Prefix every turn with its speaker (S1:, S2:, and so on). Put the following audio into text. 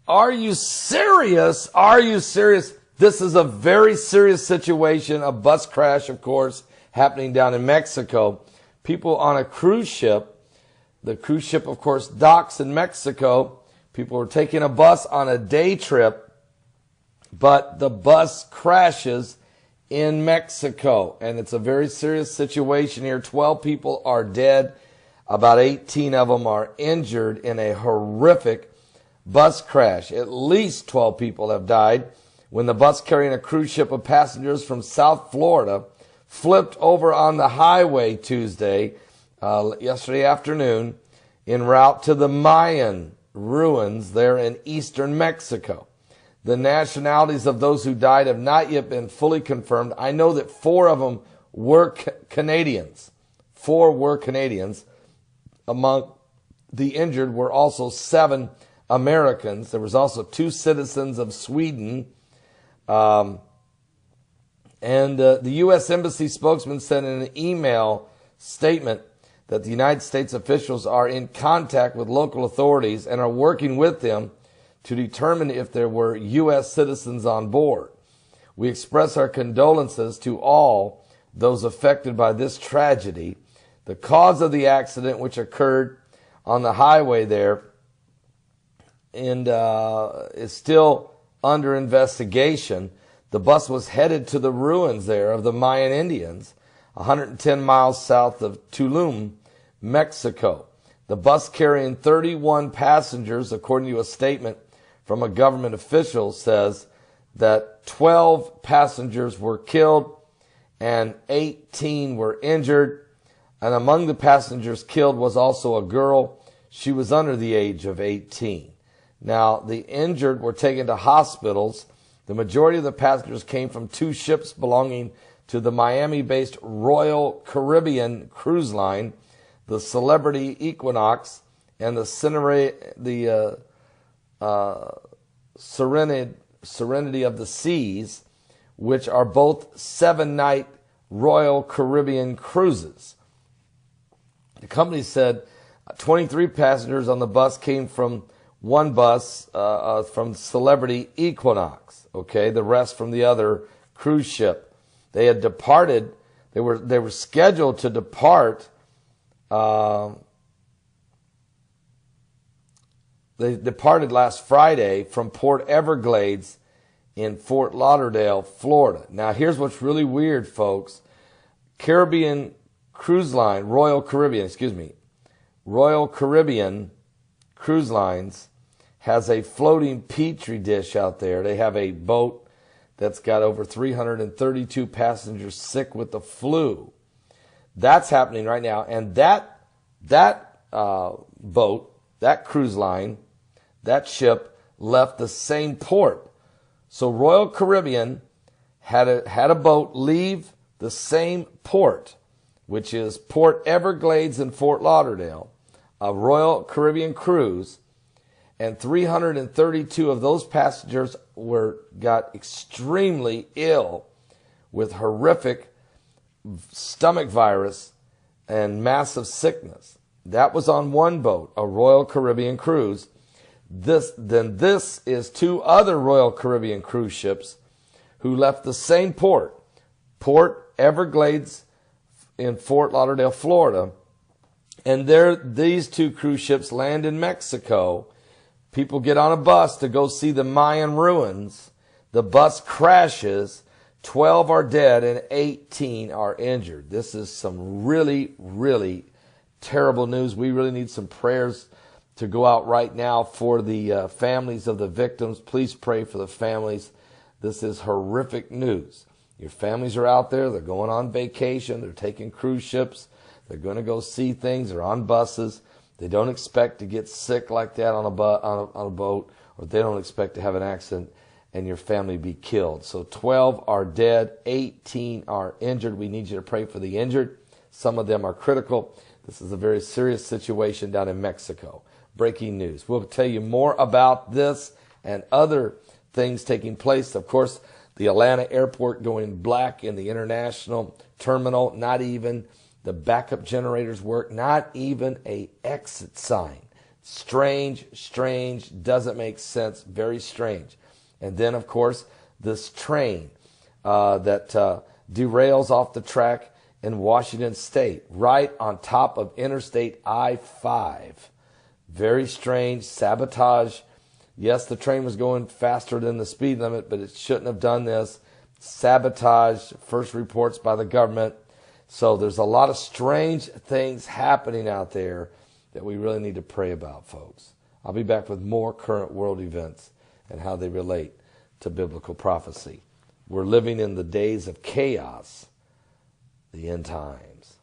S1: Are you serious? Are you serious? This is a very serious situation. A bus crash, of course, happening down in Mexico. People on a cruise ship. The cruise ship, of course, docks in Mexico. People were taking a bus on a day trip, but the bus crashes in Mexico. And it's a very serious situation here. 12 people are dead. About 18 of them are injured in a horrific bus crash. At least 12 people have died when the bus carrying a cruise ship of passengers from South Florida flipped over on the highway yesterday afternoon en route to the Mayan ruins there in eastern Mexico. The nationalities of those who died have not yet been fully confirmed. I know that 4 of them were Canadians. 4 were Canadians. Among the injured were also 7 Americans. There was also 2 citizens of Sweden. And the U.S. Embassy spokesman said in an email statement that the United States officials are in contact with local authorities and are working with them to determine if there were U.S. citizens on board. We express our condolences to all those affected by this tragedy. The cause of the accident, which occurred on the highway there, and is still under investigation. The bus was headed to the ruins there of the Mayan Indians, 110 miles south of Tulum, Mexico. The bus carrying 31 passengers, according to a statement from a government official, says that 12 passengers were killed and 18 were injured. And among the passengers killed was also a girl. She was under the age of 18. Now, the injured were taken to hospitals. The majority of the passengers came from 2 ships belonging to the Miami-based Royal Caribbean cruise line, the Celebrity Equinox, and the Serenity of the Seas, which are both 7-night Royal Caribbean cruises. The company said 23 passengers on the bus came from one bus from Celebrity Equinox. Okay, the rest from the other cruise ship. They had departed. They were scheduled to depart. They departed last Friday from Port Everglades in Fort Lauderdale, Florida. Now, here's what's really weird, folks. Caribbean Cruise Line, Royal Caribbean Cruise Lines has a floating petri dish out there. They have a boat that's got over 332 passengers sick with the flu. That's happening right now. And that boat, that cruise line, that ship left the same port. So Royal Caribbean had a boat leave the same port, which is Port Everglades in Fort Lauderdale, a Royal Caribbean cruise, and 332 of those passengers got extremely ill with horrific stomach virus and massive sickness. That was on one boat, a Royal Caribbean cruise. This is 2 other Royal Caribbean cruise ships who left the same port, Port Everglades in Fort Lauderdale, Florida. And these 2 cruise ships land in Mexico. People get on a bus to go see the Mayan ruins. The bus crashes. 12 are dead and 18 are injured. This is some really, really terrible news. We really need some prayers to go out right now for the families of the victims. Please pray for the families. This is horrific news. Your families are out there. They're going on vacation. They're taking cruise ships. They're going to go see things. They're on buses. They don't expect to get sick like that on a boat, or they don't expect to have an accident and your family be killed. So 12 are dead. 18 are injured. We need you to pray for the injured. Some of them are critical. This is a very serious situation down in Mexico. Breaking news. We'll tell you more about this and other things taking place. Of course, the Atlanta airport going black in the international terminal. Not even the backup generators work. Not even a exit sign. Strange, doesn't make sense, very strange. And then, of course, this train that derails off the track in Washington State, right on top of Interstate I-5. Very strange, sabotage. Yes, the train was going faster than the speed limit, but it shouldn't have done this. Sabotage, first reports by the government. So there's a lot of strange things happening out there that we really need to pray about, folks. I'll be back with more current world events and how they relate to biblical prophecy. We're living in the days of chaos, the end times.